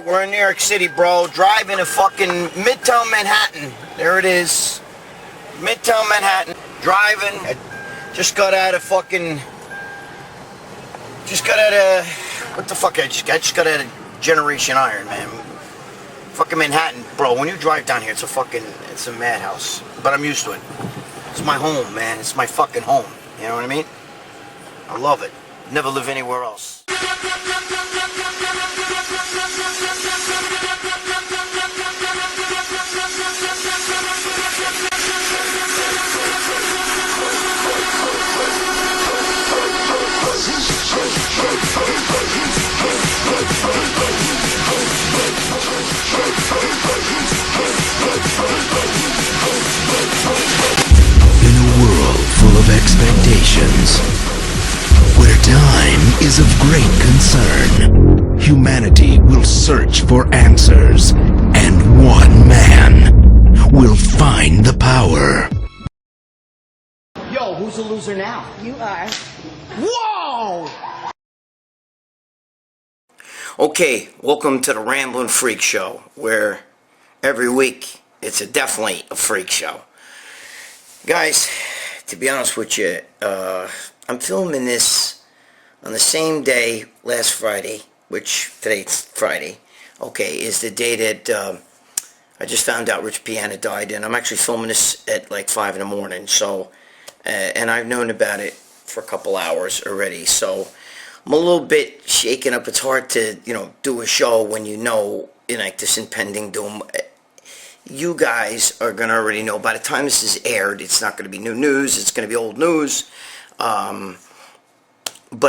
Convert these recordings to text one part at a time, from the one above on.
Alright, we're in New York City, bro. Driving to fucking Midtown Manhattan. There it is. Midtown Manhattan. Driving. I just got out of fucking... What the fuck I just got? I just got out of Degeneration Iron, man. Fucking Manhattan. Bro, when you drive down here, it's a madhouse. But I'm used to it. It's my home, man. It's my fucking home. You know what I mean? I love it. Never live anywhere else. In a world full of expectations, where time is of great concern, humanity will search for answers, and one man will find the power. Yo, who's the loser now? You are. Whoa! Okay, welcome to the Ramblin' Freak Show, where every week it's definitely a freak show. Guys, to be honest with you, I'm filming this on the same day last Friday, which today's Friday, okay, is the day that I just found out Rich Piana died, and I'm actually filming this at like 5 in the morning, so, and I've known about it for a couple hours already, so I'm a little bit shaken up. It's hard to, do a show when you know, like this impending doom. You guys are going to already know. By the time this is aired, it's not going to be new news. It's going to be old news. But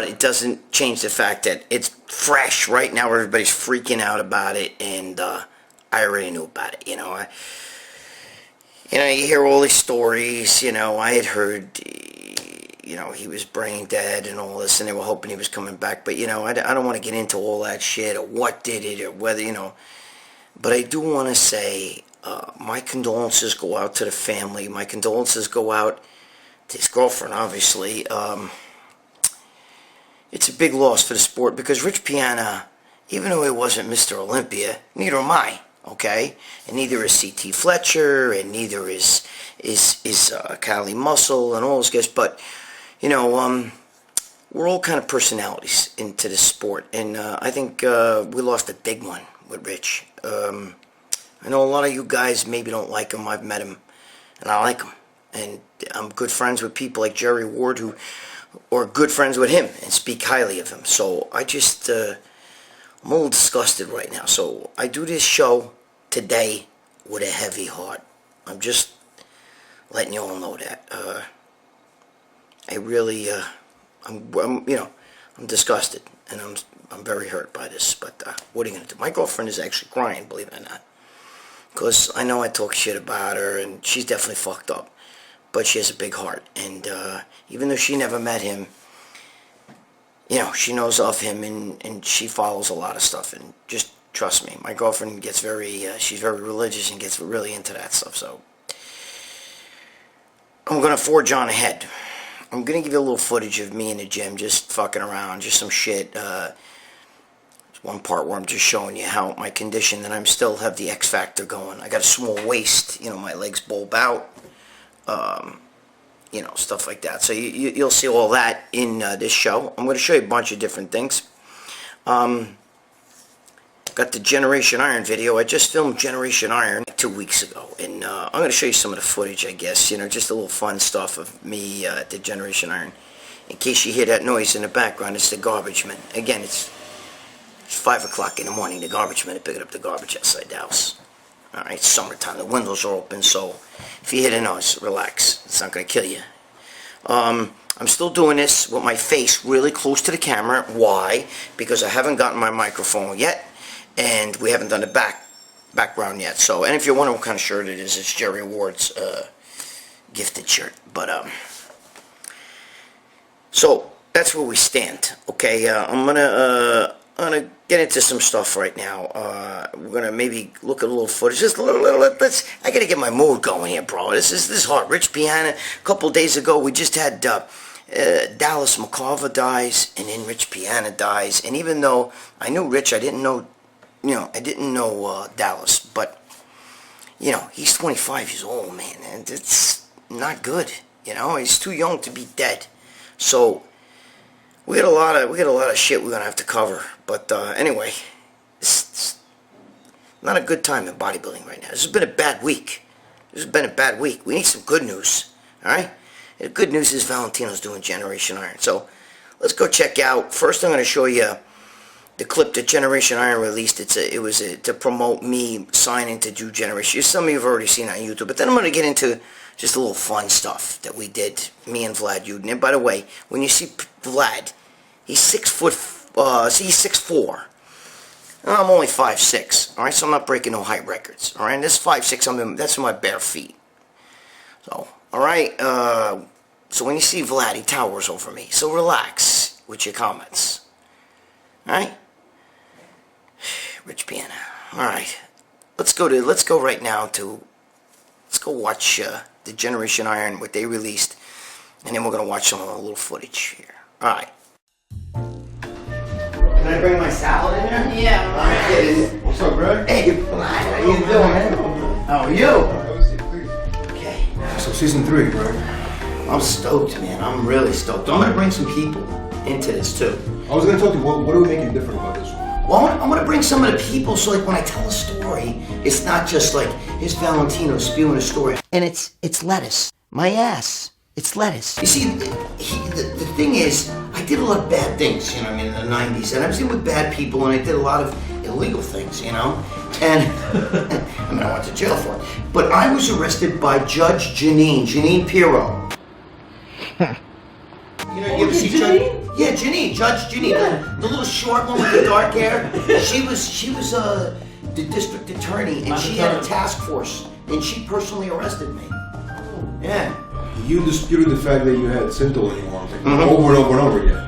it doesn't change the fact that it's fresh right now. Everybody's freaking out about it, and I already knew about it. You hear all these stories. I had heard, he was brain dead and all this, and they were hoping he was coming back. But, I don't want to get into all that shit or what did it or whether, But I do want to say my condolences go out to the family. My condolences go out to his girlfriend, obviously. It's a big loss for the sport because Rich Piana, even though he wasn't Mr. Olympia, neither am I, okay? And neither is C.T. Fletcher, and neither is Cali Muscle and all those guys. But, we're all kind of personalities into the sport. And I think we lost a big one with Rich. I know a lot of you guys maybe don't like him. I've met him, and I like him. And I'm good friends with people like Jerry Ward who are good friends with him and speak highly of him. So I just, I'm a little disgusted right now. So I do this show today with a heavy heart. I'm just letting you all know that. I really, I'm disgusted, and I'm very hurt by this. But what are you going to do? My girlfriend is actually crying, believe it or not. Because I know I talk shit about her, and she's definitely fucked up. But she has a big heart. And even though she never met him, she knows of him, and she follows a lot of stuff. And just trust me, my girlfriend gets she's very religious and gets really into that stuff. So I'm going to forge on ahead. I'm going to give you a little footage of me in the gym just fucking around, just some shit. One part where I'm just showing you how my condition, and I'm still have the X Factor going. I got a small waist, my legs bulb out, stuff like that. So you'll see all that in this show. I'm going to show you a bunch of different things. Got the Degeneration Iron video. I just filmed Degeneration Iron 2 weeks ago, and I'm going to show you some of the footage, I guess, just a little fun stuff of me at the Degeneration Iron. In case you hear that noise in the background, it's the garbage man. Again, it's 5 o'clock in the morning, the garbage man is picking up the garbage outside the house. Alright, it's summertime, the windows are open, so if you hear the noise, relax. It's not going to kill you. I'm still doing this with my face really close to the camera. Why? Because I haven't gotten my microphone yet, and we haven't done the background yet. So, and if you're wondering what kind of shirt it is, it's Jerry Ward's gifted shirt. But, so, that's where we stand, okay? I'm gonna get into some stuff right now. We're gonna maybe look at a little footage. Just a little. I gotta get my mood going here, bro. This is hard. Rich Piana. A couple days ago, we just had Dallas McCarver dies, and then Rich Piana dies. And even though I knew Rich, I didn't know I didn't know Dallas, but he's 25 years old, man, and it's not good. He's too young to be dead. So we got a lot of shit we're gonna have to cover. But anyway, it's not a good time in bodybuilding right now. This has been a bad week. We need some good news. All right. The good news is Valentino's doing Degeneration Iron. So let's go check out. First, I'm going to show you the clip that Degeneration Iron released. It was to promote me signing to do Degeneration. Some of you have already seen it on YouTube. But then I'm going to get into just a little fun stuff that we did, me and Vlad Yudin. And by the way, when you see Vlad, he's 6'4". I'm only 5'6". All right, so I'm not breaking no height records. All right, and this 5'6", that's my bare feet. So, all right. So when you see Vlad, he towers over me. So relax with your comments. All right, Rich Piana. All right, let's go right now to. Let's go watch the Degeneration Iron, what they released, and then we're gonna watch some of the little footage here. All right. Can I bring my salad in there? Yeah. I'm kidding. What's up, Greg? Hey, Vlad, how you doing, man? How are you? Okay. So season 3, Greg. I'm stoked, man. I'm really stoked. I'm gonna bring some people into this too. I was gonna talk to you. What are we making different about this one? Well, I'm gonna bring some of the people, so like when I tell a story, it's not just like here's Valentino spewing a story, and it's lettuce. My ass. It's lettuce. You see, the thing is, I did a lot of bad things, in the 90s, and I was in with bad people, and I did a lot of illegal things, and I went to jail for it. But I was arrested by Judge Janine Pirro. You ever see Judge? Yeah, Judge Janine, the little short one with the dark hair. She was the district attorney, and she had a task force, and she personally arrested me. Yeah. You disputed the fact that you had Synthol anymore, over and over and over again.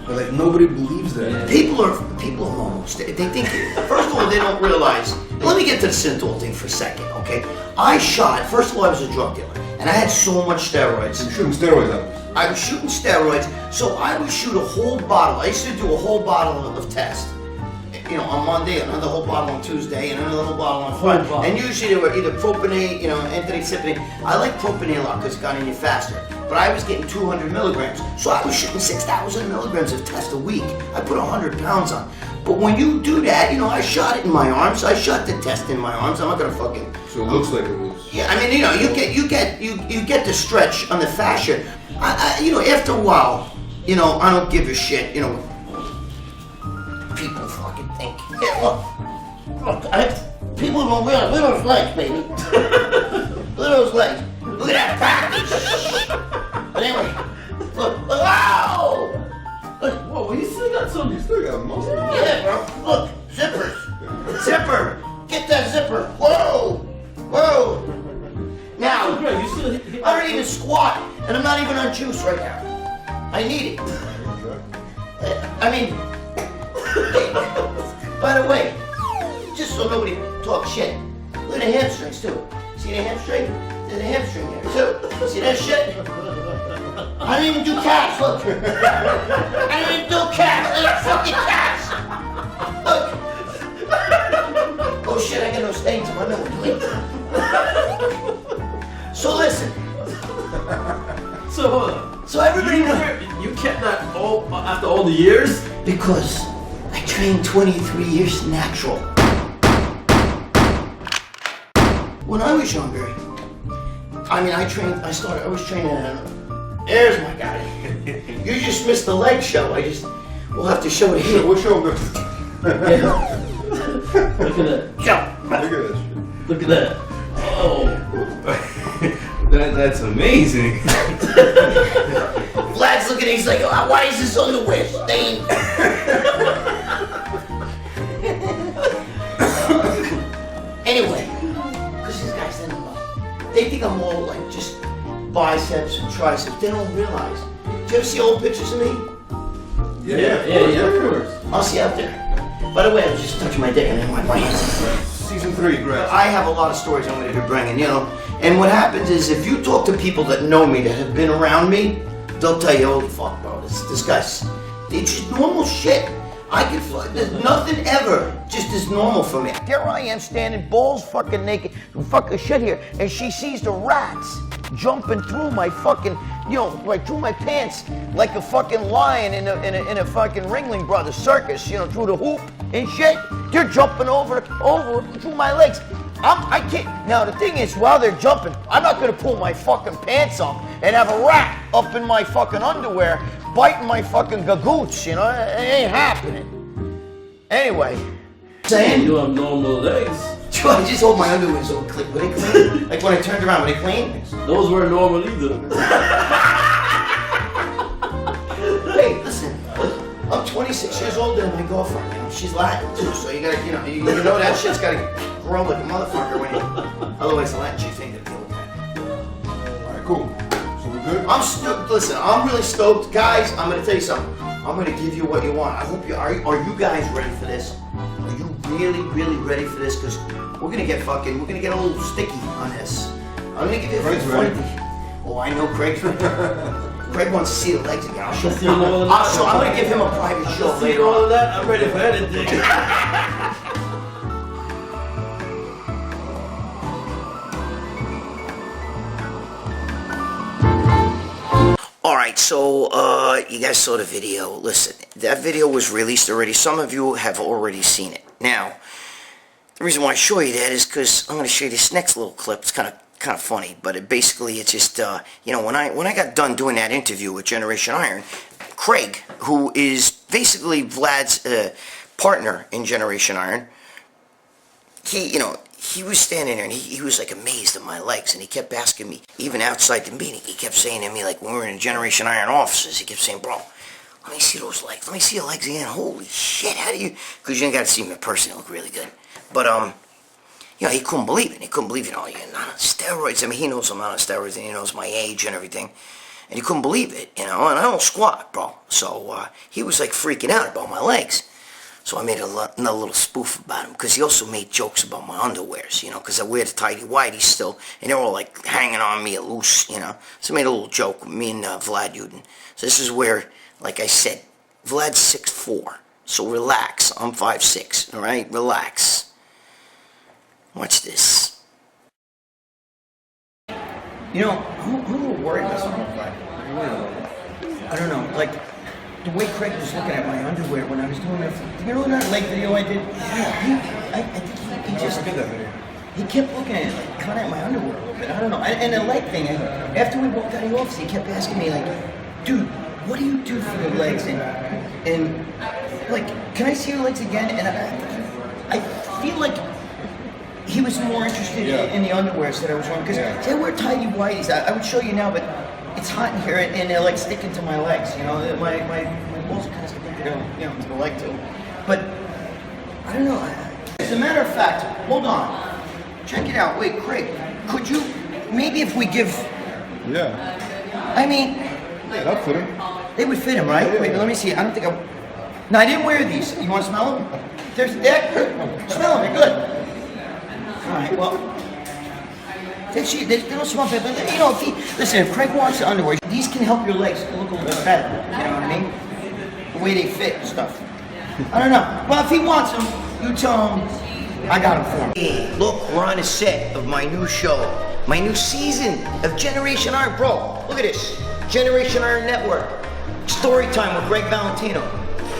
But like nobody believes that. People are normal. They think, first of all, they don't realize. Let me get to the Synthol thing for a second, okay? First of all, I was a drug dealer, and I had so much steroids. You're shooting steroids at us. I was shooting steroids, so I would shoot a whole bottle. I used to do a whole bottle of test. On Monday, another whole bottle on Tuesday, and another whole bottle on Friday. And usually they were either propanate, anthony-cypionate. I like propanate a lot because it got in you faster. But I was getting 200 milligrams. So I was shooting 6,000 milligrams of test a week. I put 100 pounds on. But when you do that, I shot it in my arms. I shot the test in my arms. I'm not gonna fucking. So it looks like it was. Yeah, you get the stretch on the fascia. After a while, I don't give a shit. People fucking think. Yeah, look, people don't realize. Look at those legs, baby. Look at those legs. Look at that package. But anyway, look, wow. Look, Whoa, you still got some. You still got muscle. yeah, bro. Look, zippers. Zipper. Get that zipper. Whoa. Now, Greg, you still I don't even squat, and I'm not even on juice right now. I need it. By the way, just so nobody talks shit, look at the hamstrings too. See the hamstring? There's a hamstring there too. See that shit? I don't even do calves, look. I don't even do calves. Look at fucking calves. Look. Oh shit, I got no stains on my nose. So listen. So hold on. So everybody knows. You kept that all after all the years? Because I trained 23 years natural. When I was younger, I was training there's my guy. You just missed the leg show. We'll have to show it here. What show? Look Look at that. Jump. at that shit. Look at that. Oh. That's amazing. Vlad's looking, he's like, oh, why is this on the wrist? Anyway, because these guys, they think I'm all like just biceps and triceps. They don't realize. Did you ever see old pictures of me? Yeah, of course. I'll see you out there. By the way, I was just touching my dick and then my hands. Season 3, Greg. I have a lot of stories I'm going to be bringing, And what happens is if you talk to people that know me, that have been around me, they'll tell you, holy fuck, bro, this guy's, it's just normal shit. I can, there's nothing ever just as normal for me. There I am standing balls fucking naked, fucking shit here, and she sees the rats jumping through my fucking, you know, like through my pants like a fucking lion in a fucking Ringling Brothers circus, you know, through the hoop and shit. They're jumping over through my legs. I can't. Now the thing is, while they're jumping, I'm not gonna pull my fucking pants up and have a rat up in my fucking underwear biting my fucking gagoots, you know? It ain't happening. Anyway, saying You have normal legs. I just hold my underwear so it click. Were they clean? Like when I turned around, were they clean? Those weren't normal either. Hey, listen. I'm 26 years older than my girlfriend. You know, she's Latin too, so you gotta, you know that shit's gotta grow like a motherfucker when you. Otherwise, the Latin chicks ain't gonna deal with that. All right, cool. So we're good. I'm stoked. Listen, I'm really stoked, guys. I'm gonna tell you something. I'm gonna give you what you want. I hope you are. Are you guys ready for this? Are you really ready for this? Because we're gonna get a little sticky on this. I'm gonna give you a Craig's funny ready. thing. Oh, I know Craig's ready. Craig wants to see the legs again. I'll show See all of that? I'm gonna give him a private show See later all on. of that? I'm ready for anything. Alright, so you guys saw the video. Listen, that video was released already. Some of you have already seen it. Now, the reason why I show you that is because I'm going to show you this next little clip. It's kind of funny, but it's just you know, when I got done doing that interview with Degeneration Iron, Craig, who is basically Vlad's partner in Degeneration Iron, he was standing there and he was like amazed at my legs, and he kept asking me, even outside the meeting, he kept saying to me, like when we were in Degeneration Iron offices, he kept saying, bro, let me see those legs, let me see your legs again, holy shit, how do you, because you ain't got to see them in person, they look really good, but you know, he couldn't believe it, you're not on steroids, I mean, he knows I'm not on steroids, and he knows my age and everything, and he couldn't believe it, you know, and I don't squat, bro, so he was like freaking out about my legs. So I made another little spoof about him, because he also made jokes about my underwears, you know, because I wear the tighty whities still, and they were all like hanging on me loose, you know. So I made a little joke with me and Vlad Yudin. So this is where, like I said, Vlad's 6'4", so relax. I'm 5'6", all right? Relax. Watch this. You know, I'm a little worried about something, Vlad. I don't know, like, the way Craig was looking at my underwear when I was doing that, you know that leg video I did? I think he just, he kept looking at it, like, kind of at my underwear a little bit, I don't know. And the leg thing, after we walked out of the office, he kept asking me, like, dude, what do you do for your legs? And like, can I see your legs again? And I feel like he was more interested in the underwears that I was wearing, because I wear tighty whities. I would show you now, but it's hot in here, and they're like sticking to my legs, you know. My balls are kind of sticking to the leg too. But I don't know. As a matter of fact, hold on. Check it out. Wait, Craig, could you maybe if we give? Yeah. I mean, That'll fit him. they would fit him, right? Yeah. Wait, let me see. I don't think I. No, I didn't wear these. You want to smell them? Smell them. They're good. All right. Well. They don't smell bad, but you know, if Craig wants the underwear, these can help your legs look a little bit better, you know what I mean? The way they fit and stuff. I don't know. Well, if he wants them, you tell him I got them for him. Hey, look, we're on a set of my new show, my new season of Degeneration Iron. Bro, look at this. Degeneration Iron Network. Story time with Gregg Valentino.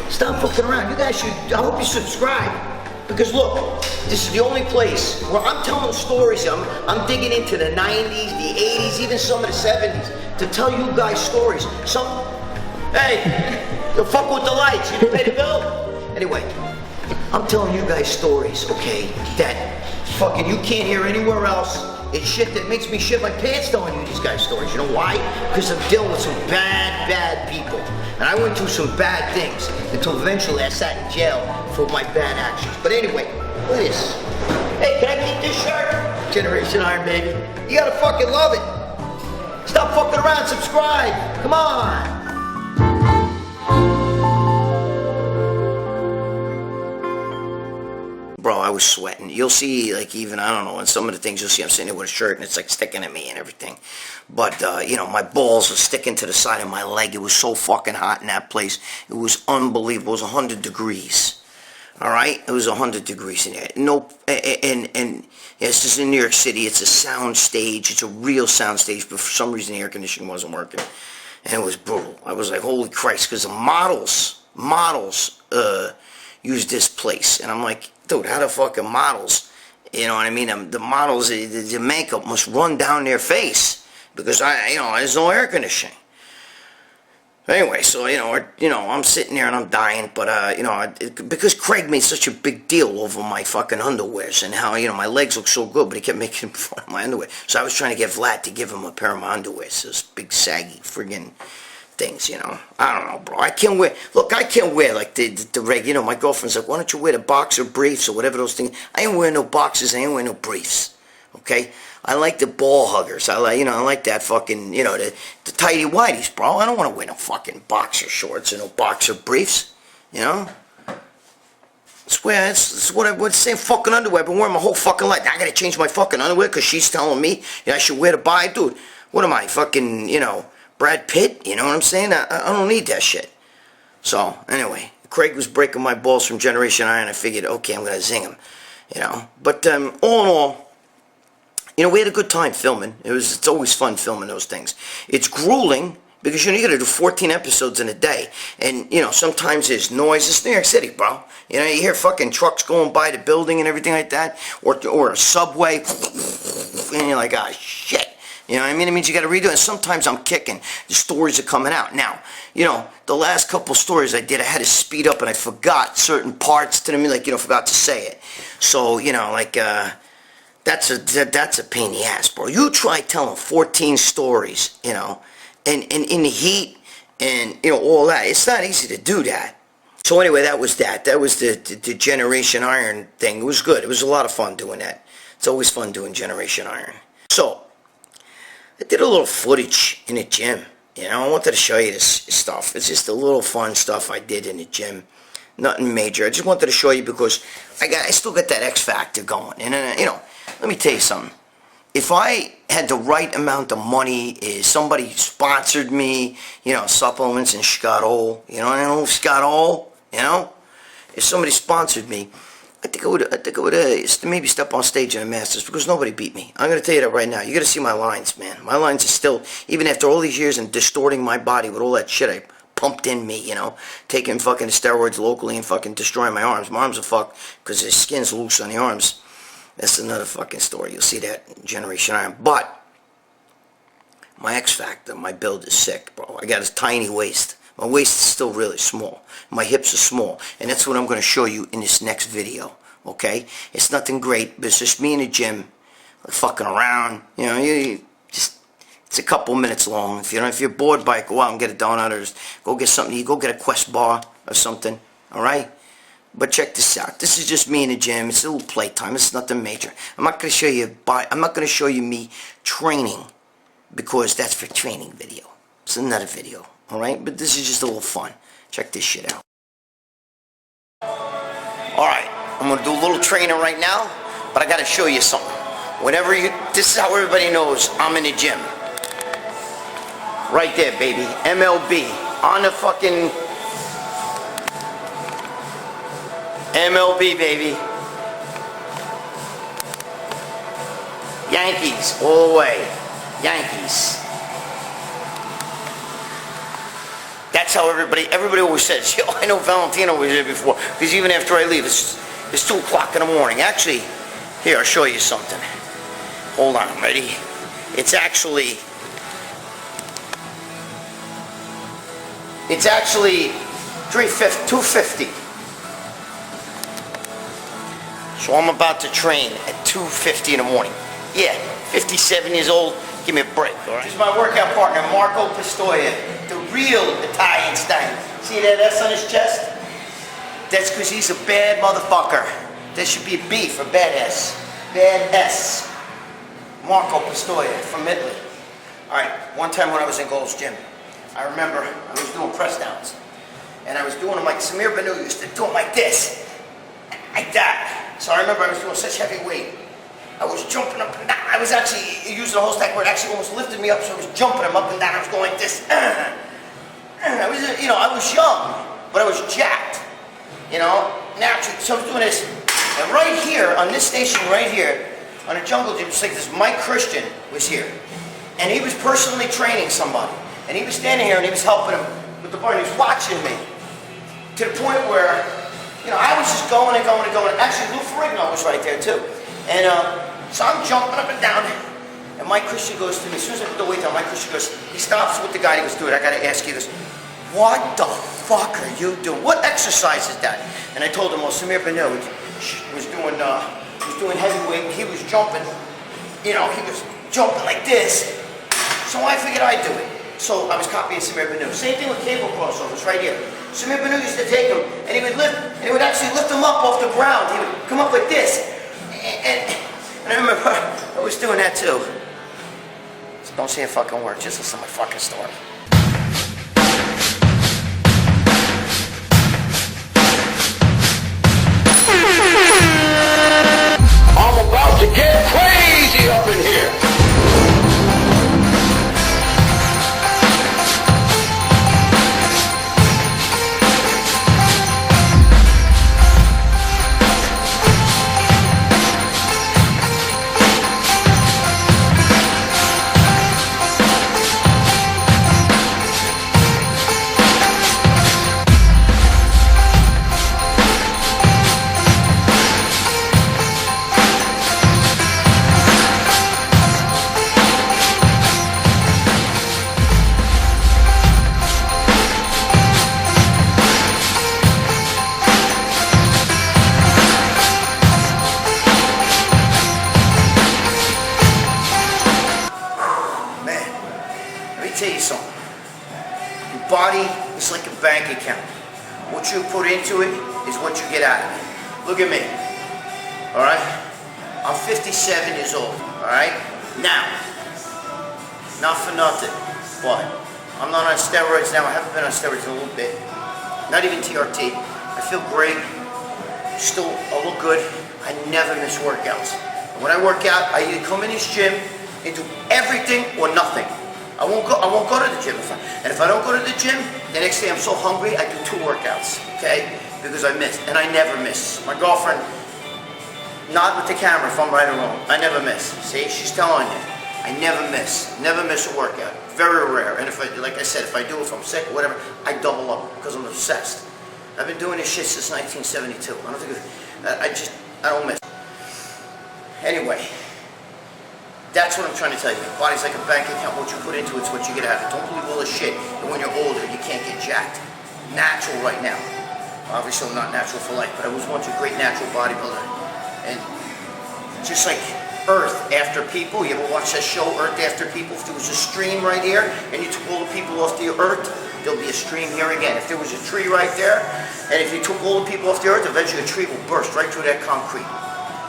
Stop fucking around. You guys should, I hope you subscribe. Because look, this is the only place where I'm telling stories. I'm digging into the 90s, the 80s, even some of the 70s to tell you guys stories. Hey, you fuck with the lights, you didn't pay the bill? Anyway, I'm telling you guys stories, okay, that fucking you can't hear anywhere else. It's shit that makes me shit my pants telling you these guys stories. You know why? Because I'm dealing with some bad people. And I went through some bad things until eventually I sat in jail for my bad actions. But anyway, look at this. Hey, can I get this shirt? Degeneration Iron, baby. You gotta fucking love it. Stop fucking around, subscribe. Come on. Bro, bro, I was sweating. You'll see, like, even, I don't know, in some of the things you'll see I'm sitting there with a shirt and it's like sticking at me and everything. But, you know, my balls are sticking to the side of my leg. It was so fucking hot in that place. It was unbelievable. It was 100 degrees. All right? It was 100 degrees in there. No, and yes, this is in New York City. It's a sound stage. It's a real sound stage, but for some reason the air conditioning wasn't working. And it was brutal. I was like, holy Christ, because the models use this place. And I'm like, dude, how the fucking models, you know what I mean? The models, the makeup must run down their face because there's no air conditioning. Anyway, so, I'm sitting there and I'm dying, but, because Craig made such a big deal over my fucking underwears and how, my legs look so good, but he kept making fun of my underwear. So I was trying to get Vlad to give him a pair of my underwears, those big saggy friggin' things, I don't know, bro. I can't wear like the reg, my girlfriend's like, why don't you wear the boxer briefs or whatever those things. I ain't wearing no boxers, I ain't wearing no briefs, okay? I like the ball huggers. I like that fucking, the tighty whities, bro. I don't want to wear no fucking boxer shorts or no boxer briefs, It's what I would say, fucking underwear. I've been wearing my whole fucking life. I gotta change my fucking underwear because she's telling me I should wear the buy. Dude, what am I, fucking, Brad Pitt? You know what I'm saying? I don't need that shit. So, anyway, Craig was breaking my balls from Generation Iron. I figured, okay, I'm gonna zing him, But, all in all, we had a good time filming. It's always fun filming those things. It's grueling because, you gotta do 14 episodes in a day. And, sometimes there's noise. It's New York City, bro. You hear fucking trucks going by the building and everything like that. Or a subway. And you're like, ah, shit. You know what I mean? It means you gotta redo it. And sometimes I'm kicking. The stories are coming out. Now, the last couple stories I did, I had to speed up and I forgot certain parts to them. Like, forgot to say it. So, that's a pain in the ass, bro. You try telling 14 stories, and in the heat and, all that. It's not easy to do that. So anyway, that was that. That was the Degeneration Iron thing. It was good. It was a lot of fun doing that. It's always fun doing Generation Iron. So, I did a little footage in the gym. I wanted to show you this stuff. It's just a little fun stuff I did in the gym. Nothing major. I just wanted to show you because I still got that X factor going. And, let me tell you something. If I had the right amount of money, somebody sponsored me, supplements and Scott-O, Scott-O, if somebody sponsored me, I think I would maybe step on stage in a Masters because nobody beat me. I'm going to tell you that right now. You got to see my lines, man. My lines are still, even after all these years and distorting my body with all that shit I pumped in me, taking fucking steroids locally and fucking destroying my arms. My arms are fucked because the skin's loose on the arms. That's another fucking story. You'll see that in Generation Iron. But my X Factor, my build is sick, bro. I got a tiny waist. My waist is still really small. My hips are small. And that's what I'm going to show you in this next video, okay? It's nothing great, but it's just me in the gym, like fucking around. It's a couple minutes long. If you're bored by it, go out and get a donut or just go get something. You go get a Quest bar or something, all right? But check this out. This is just me in the gym. It's a little playtime. It's nothing major. I'm not going to show you. I'm not going to show you me training because that's for training video. It's another video, all right? But this is just a little fun. Check this shit out. All right, I'm going to do a little training right now, but I got to show you something. This is how everybody knows I'm in the gym. Right there, baby. MLB on the fucking. MLB, baby. Yankees, all the way. Yankees. That's how everybody always says, yo, I know Valentino was here before. Because even after I leave, it's 2 o'clock in the morning. Actually, here, I'll show you something. Hold on, ready? It's actually 2:50. So I'm about to train at 2:50 in the morning. Yeah, 57 years old, give me a break, all right? This is my workout partner, Marco Pistoia, the real Italian style. See that S on his chest? That's because he's a bad motherfucker. There should be a B for bad S. Bad S. Marco Pistoia from Italy. All right, one time when I was in Gold's Gym, I remember I was doing press downs. And I was doing them like Samir Banu used to do them like this. Like that. So I remember I was doing such heavy weight. I was jumping up and down. I was actually using the whole stack where it actually almost lifted me up, so I was jumping them up and down. I was going like this. I was, I was young, but I was jacked. Naturally. So I was doing this. And right here, on this station right here, on a jungle gym, it's like this Mike Christian was here. And he was personally training somebody. And he was standing here and he was helping him with the bar and he was watching me. To the point where, I was just going and going and going. Actually, Lou Ferrigno was right there too. And so I'm jumping up and down. And Mike Christian goes to me, as soon as I put the weight down, Mike Christian goes, he stops with the guy, he goes, dude, I gotta ask you this. What the fuck are you doing? What exercise is that? And I told him, well, Samir Banu was doing heavyweight, he was jumping, he was jumping like this. So I figured I'd do it. So I was copying Samir Banu. Same thing with cable crossovers right here. Samir Banu used to take him, and he would actually lift him up off the ground. He would come up like this. And I remember I was doing that too. So don't say a fucking word, just listen to my fucking story. I'm about to get crazy up in here. Body is like a bank account. What you put into it is what you get out of it. Look at me. Alright? I'm 57 years old. Alright? Now, not for nothing, but I'm not on steroids now. I haven't been on steroids in a little bit. Not even TRT. I feel great. Still, I look good. I never miss workouts. When I work out, I either come in this gym and do everything or nothing. I won't go to the gym. And if I don't go to the gym, the next day I'm so hungry, I do 2 workouts, okay? Because I miss, and I never miss. My girlfriend, not with the camera if I'm right or wrong, I never miss. See, she's telling you, I never miss a workout. Very rare. And like I said, if I do, if I'm sick or whatever, I double up because I'm obsessed. I've been doing this shit since 1972. I don't think, I don't miss. Anyway. That's what I'm trying to tell you. Body's like a bank account. What you put into it's what you get out of it. Don't believe all this shit. And when you're older, you can't get jacked. Natural right now. Obviously, I'm not natural for life, but I was once a great natural bodybuilder. And just like Earth After People, you ever watch that show, Earth After People? If there was a stream right here, and you took all the people off the Earth, there'll be a stream here again. If there was a tree right there, and if you took all the people off the Earth, eventually a tree will burst right through that concrete.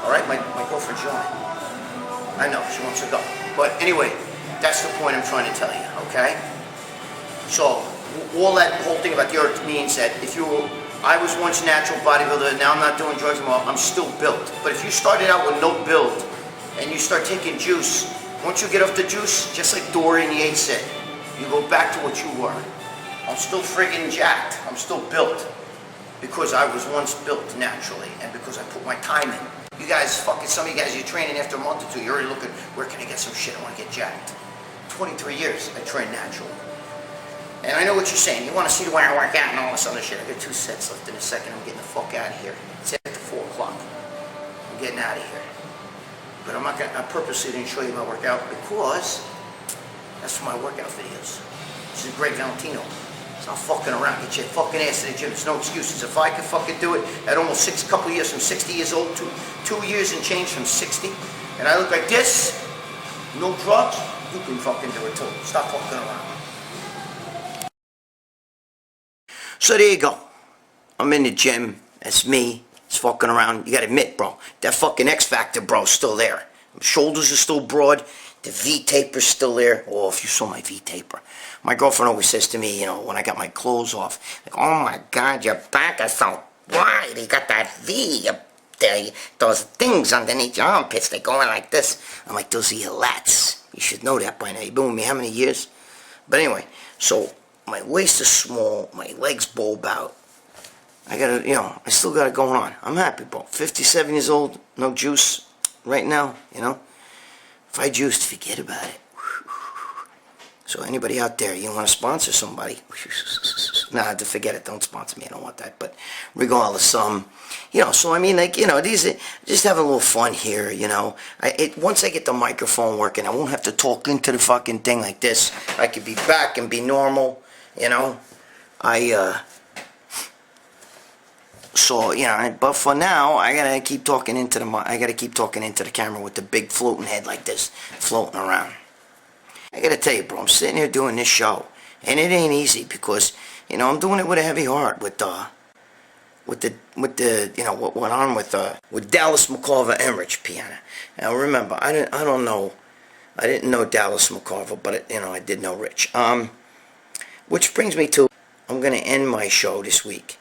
All right, my girlfriend's yawning. I know, she wants to go. But anyway, that's the point I'm trying to tell you, okay? So, all that whole thing about the Earth means that I was once a natural bodybuilder, now I'm not doing drugs anymore, I'm still built. But if you started out with no build, and you start taking juice, once you get off the juice, just like Dorian Yates said, you go back to what you were. I'm still friggin' jacked, I'm still built. Because I was once built naturally, and because I put my time in. You guys, some of you guys, you're training after a month or 2, you're already looking, where can I get some shit? I want to get jacked. 23 years, I train naturally. And I know what you're saying. You want to see the way I work out and all this other shit. I got 2 sets left in a second. I'm getting the fuck out of here. It's after 4 o'clock. I'm getting out of here. But I purposely didn't show you my workout because that's for my workout videos. This is Gregg Valentino. It's not fucking around. Get your fucking ass to the gym. There's no excuses. If I could fucking do it at almost couple years from 60 years old to 2 years and change from 60, and I look like this, no drugs, you can fucking do it too. Stop fucking around. So there you go. I'm in the gym. That's me. It's fucking around. You gotta admit, bro, that fucking X Factor, bro, is still there. My shoulders are still broad. The V-taper's still there. Oh, if you saw my V-taper. My girlfriend always says to me, when I got my clothes off, like, oh my God, your back is so wide. You got that V. there. Those things underneath your armpits, they're going like this. I'm like, those are your lats. You should know that by now. You've been with me how many years? But anyway, so my waist is small, my legs bulb out. I gotta, I still got it going on. I'm happy, bro. 57 years old, no juice right now, If I juiced, forget about it. So anybody out there, you want to sponsor somebody? Nah, forget it. Don't sponsor me. I don't want that. But regardless, so I mean, these are just having a little fun here, Once I get the microphone working, I won't have to talk into the fucking thing like this. I could be back and be normal, but for now, I gotta keep talking into the camera with the big floating head like this, floating around. I gotta tell you, bro, I'm sitting here doing this show, and it ain't easy because, I'm doing it with a heavy heart with Dallas McCarver Emmerich piano. Now remember, I didn't know Dallas McCarver, but I did know Rich. Which brings me to, I'm gonna end my show this week